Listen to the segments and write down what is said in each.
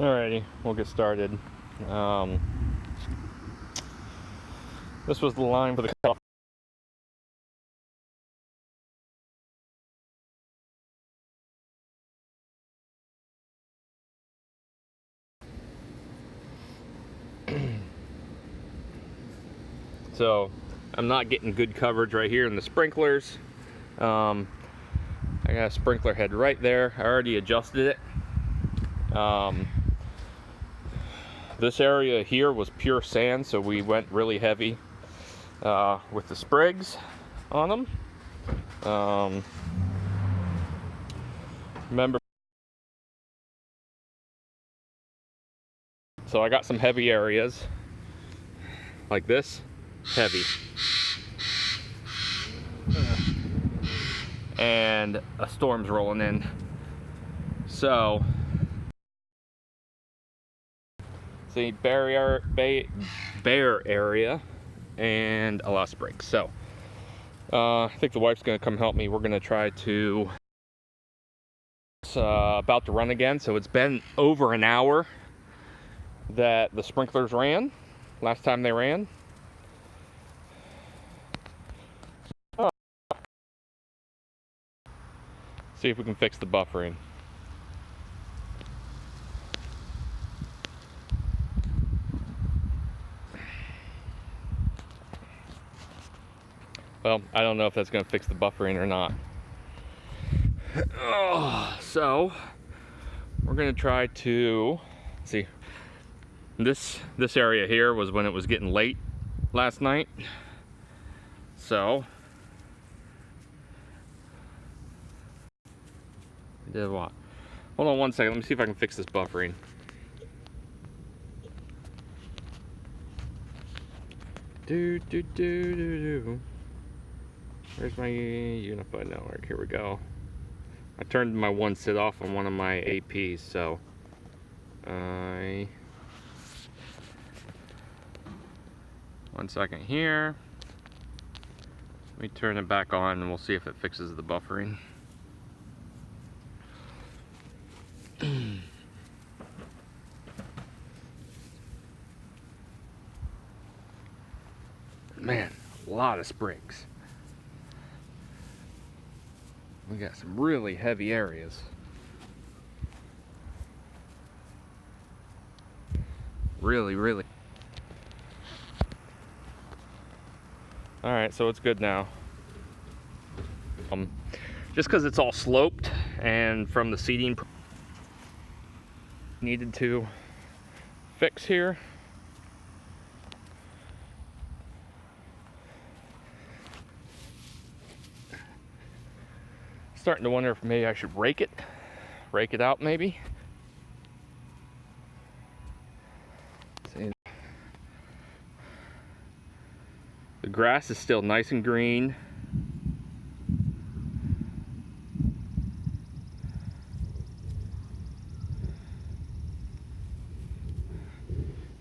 Alrighty, we'll get started. This was the line for the cutoff. So I'm not getting good coverage right here in the sprinklers. I got a sprinkler head right there. I already adjusted it. This area here was pure sand, so we went really heavy with the sprigs on them. Remember, so I got some heavy areas like this, heavy, and a storm's rolling in. So see, bare area and a lot of sprigs. So I think the wife's gonna come help me. We're gonna try to, it's about to run again. So it's been over an hour that the sprinklers ran last time they ran. See if we can fix the buffering. Well, I don't know if that's going to fix the buffering or not. So we're going to try to see. This area here was when it was getting late last night. So I did what? Hold on one second. Let me see if I can fix this buffering. Where's my unified network? Here we go. I turned my one sit off on one of my APs, so one second here. Let me turn it back on and we'll see if it fixes the buffering. Man, a lot of sprigs. We got some really heavy areas. Really. All right, so it's good now. Just because it's all sloped and from the seeding needed to fix here. Starting to wonder if maybe I should rake it out maybe. See, the grass is still nice and green.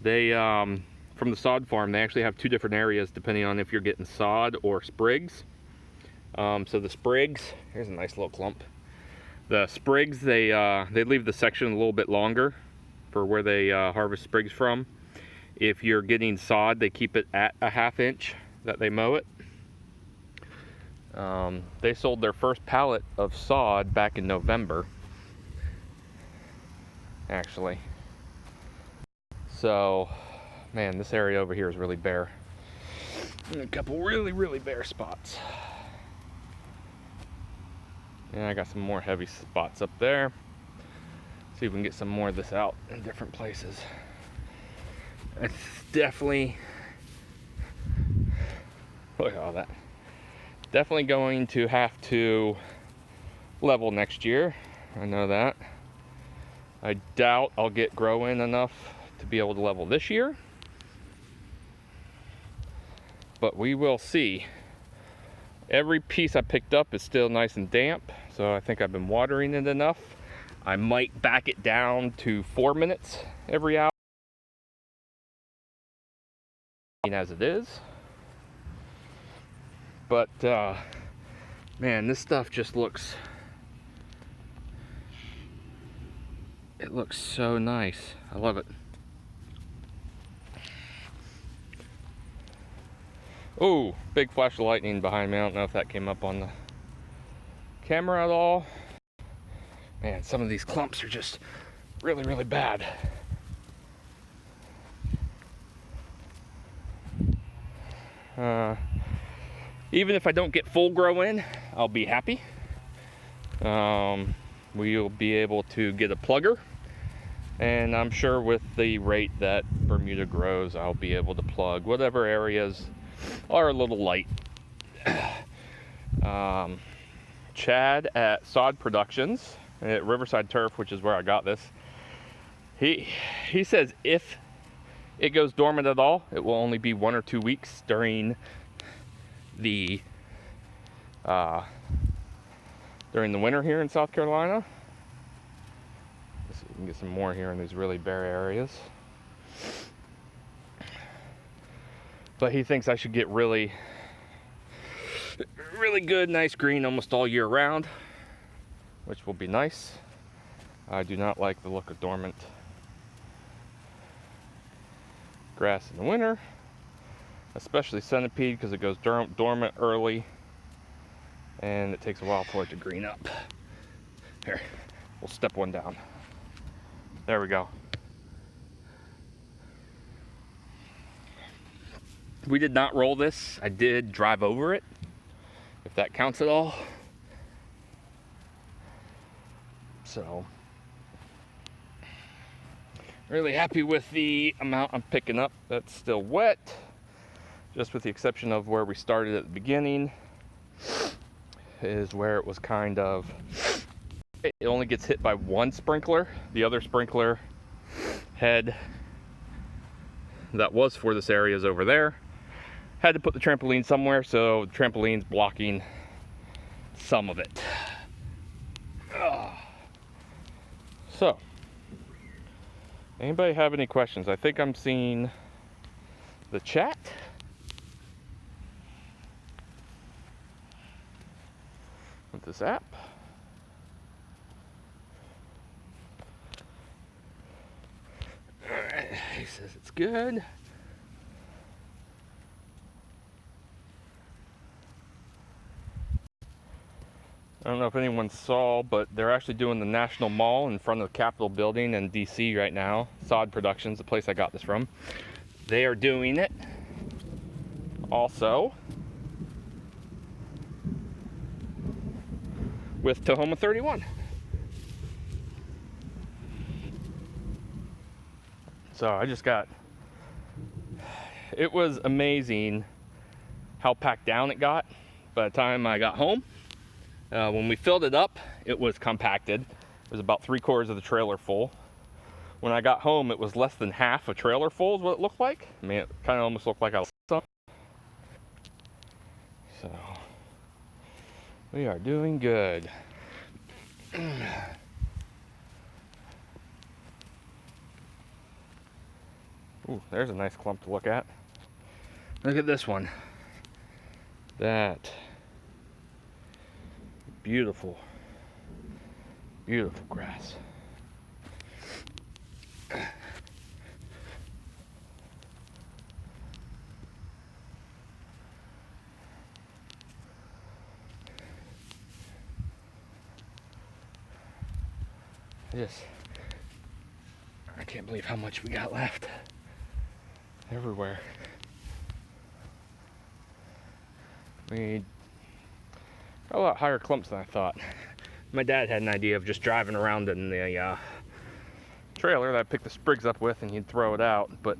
They from the sod farm, they actually have two different areas depending on if you're getting sod or sprigs. So the sprigs, here's a nice little clump. The sprigs, they leave the section a little bit longer for where they harvest sprigs from. If you're getting sod, they keep it at a ½ inch that they mow it. They sold their first pallet of sod back in November, actually. So, man, this area over here is really bare. And a couple really bare spots. And I got some more heavy spots up there. See if we can get some more of this out in different places. It's definitely, look at all that. Definitely going to have to level next year. I know that. I doubt I'll get growing enough to be able to level this year. But we will see. Every piece I picked up is still nice and damp, so I think I've been watering it enough. I might back it down to 4 minutes every hour as it is. But man, this stuff just looks It looks so nice. I love it. Oh, big flash of lightning behind me. I don't know if that came up on the camera at all. Man, some of these clumps are just really, really bad. Even if I don't get full grow in, I'll be happy. We'll be able to get a plugger, and I'm sure with the rate that Bermuda grows, I'll be able to plug whatever areas are a little light. Chad at Sod Productions at Riverside Turf, which is where I got this, he says if it goes dormant at all, it will only be 1 or 2 weeks during the winter here in South Carolina. Let's see if we can get some more here in these really bare areas. But he thinks I should get really good, nice green almost all year round, which will be nice. I do not like the look of dormant grass in the winter, especially centipede, because it goes dormant early and it takes a while for it to green up. Here, we'll step one down. There we go. We did not roll this. I did drive over it, if that counts at all. So, really happy with the amount I'm picking up. That's still wet, just with the exception of where we started at the beginning, is where it was kind of, it only gets hit by one sprinkler. The other sprinkler head that was for this area is over there. Had to put the trampoline somewhere, so the trampoline's blocking some of it. So, anybody have any questions? I think I'm seeing the chat. With this app. Alright, he says it's good. I don't know if anyone saw, but they're actually doing the National Mall in front of the Capitol building in DC right now. Sod Productions, the place I got this from. They are doing it also with Tahoma 31. So I just got, it was amazing how packed down it got by the time I got home. When we filled it up, it was compacted. It was about 3/4 of the trailer full. When I got home, it was less than half a trailer full is what it looked like. I mean, it kind of almost looked like I was some. So, we are doing good. Ooh, there's a nice clump to look at. Look at this one. That beautiful, beautiful grass. Yes, I can't believe how much we got left. Everywhere. We got a lot higher clumps than I thought. My dad had an idea of just driving around in the trailer that I picked the sprigs up with and he'd throw it out, but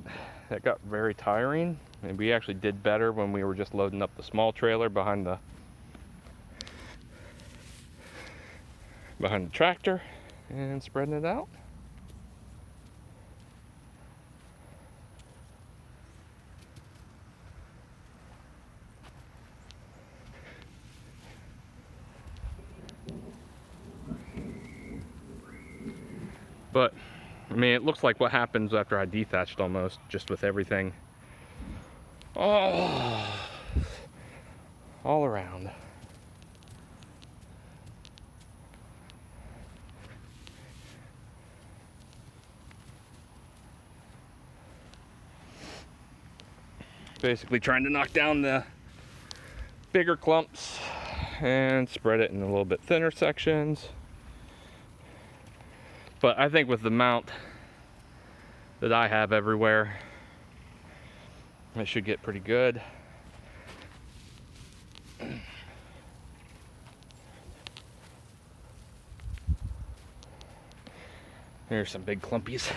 that got very tiring. And we actually did better when we were just loading up the small trailer behind the tractor and spreading it out. But, I mean, it looks like what happens after I dethatched almost, just with everything all around. Basically trying to knock down the bigger clumps and spread it in a little bit thinner sections. But I think with the mount that I have everywhere, it should get pretty good. Here's some big clumpies.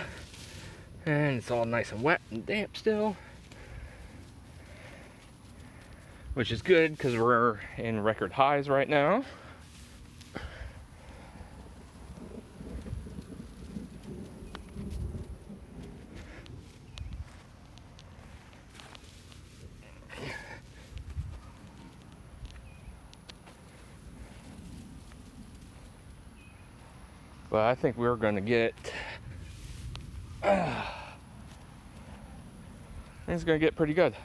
And it's all nice and wet and damp still. Which is good because we're in record highs right now. But I think we're going to get, it's going to get pretty good.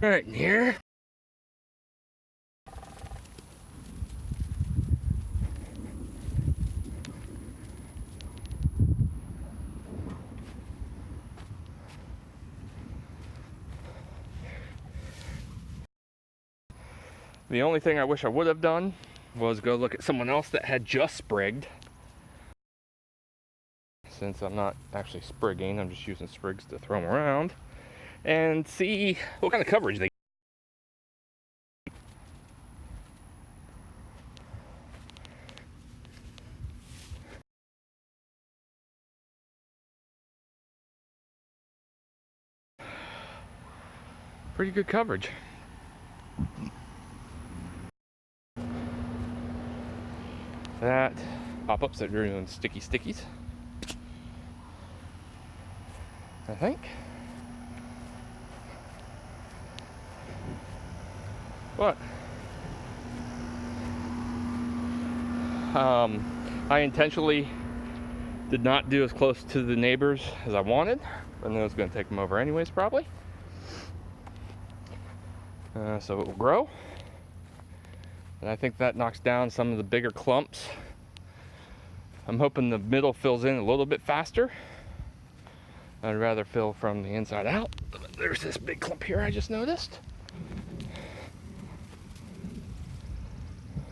Right in here. The only thing I wish I would have done was go look at someone else that had just sprigged. Since I'm not actually sprigging, I'm just using sprigs to throw them around. And see what kind of coverage they get. Pretty good coverage. That pop-ups that are doing sticky stickies, I think. What? I intentionally did not do as close to the neighbors as I wanted. I knew I was going to take them over anyways, probably. So it will grow. And I think that knocks down some of the bigger clumps. I'm hoping the middle fills in a little bit faster. I'd rather fill from the inside out. There's this big clump here I just noticed.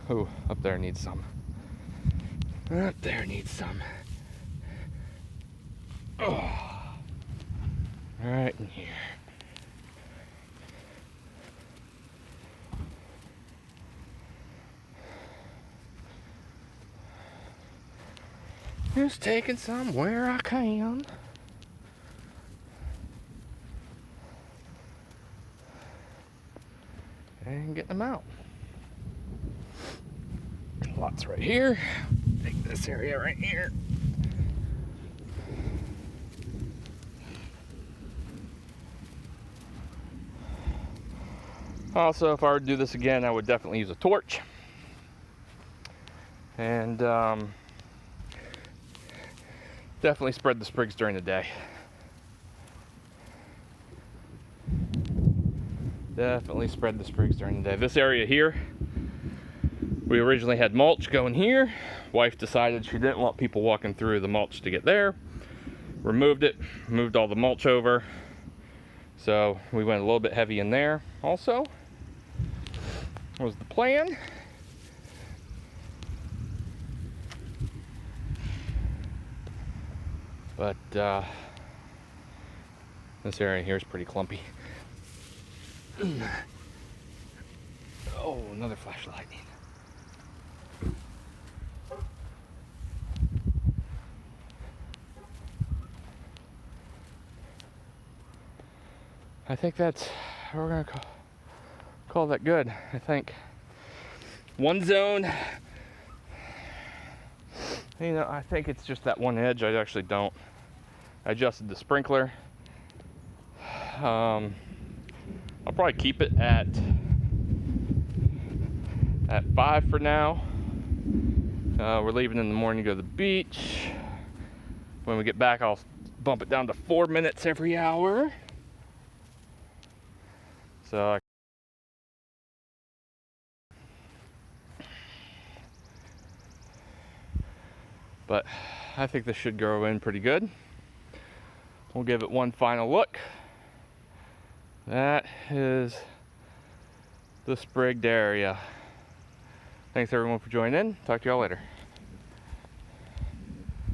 Oh, up there needs some. Up there needs some. Oh. Right in here. Just taking some where I can. And getting them out. Lots right here. Take this area right here. Also, if I were to do this again, I would definitely use a torch. And definitely spread the sprigs during the day. Definitely spread the sprigs during the day. This area here, we originally had mulch going here. Wife decided she didn't want people walking through the mulch to get there. Removed it, moved all the mulch over. So we went a little bit heavy in there also. Was the plan. But this area here is pretty clumpy. Oh, another flash of lightning. I think that's, we're gonna call that good. I think one zone, you know, I think it's just that one edge. I actually don't. I adjusted the sprinkler. I'll probably keep it at 5 for now. We're leaving in the morning to go to the beach. When we get back, I'll bump it down to 4 minutes every hour. So But I think this should grow in pretty good. We'll give it one final look. That is the sprigged area. Thanks everyone for joining in. Talk to y'all later.